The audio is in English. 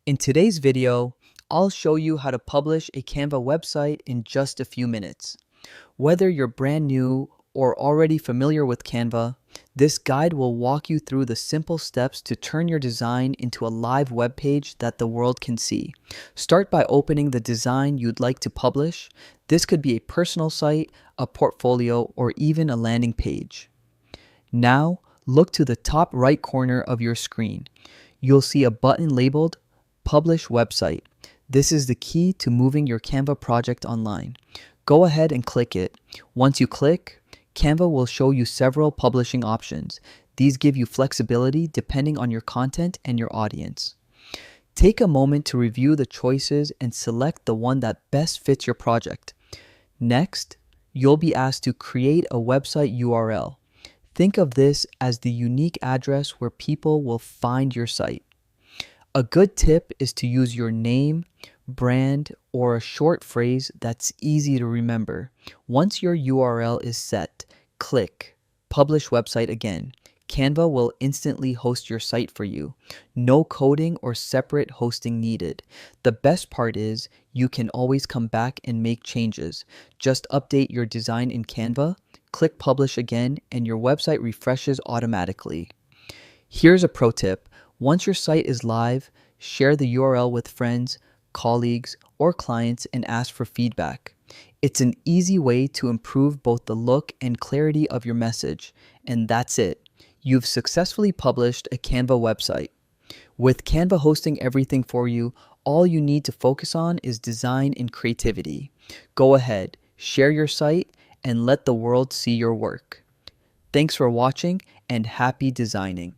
In today's video, I'll show you how to publish a Canva website in just a few minutes. Whether you're brand new or already familiar with Canva, this guide will walk you through the simple steps to turn your design into a live web page that the world can see. Start by opening the design you'd like to publish. This could be a personal site, a portfolio, or even a landing page. Now, look to the top right corner of your screen. You'll see a button labeled Publish Website. This is the key to moving your Canva project online. Go ahead and click it. Once you click, Canva will show you several publishing options. These give you flexibility depending on your content and your audience. Take a moment to review the choices and select the one that best fits your project. Next, you'll be asked to create a website URL. Think of this as the unique address where people will find your site. A good tip is to use your name, brand, or a short phrase that's easy to remember. Once your URL is set, click Publish Website again. Canva will instantly host your site for you. No coding or separate hosting needed. The best part is you can always come back and make changes. Just update your design in Canva, click Publish again, and your website refreshes automatically. Here's a pro tip. Once your site is live, share the URL with friends, colleagues, or clients and ask for feedback. It's an easy way to improve both the look and clarity of your message. And that's it. You've successfully published a Canva website. With Canva hosting everything for you, all you need to focus on is design and creativity. Go ahead, share your site, and let the world see your work. Thanks for watching and happy designing.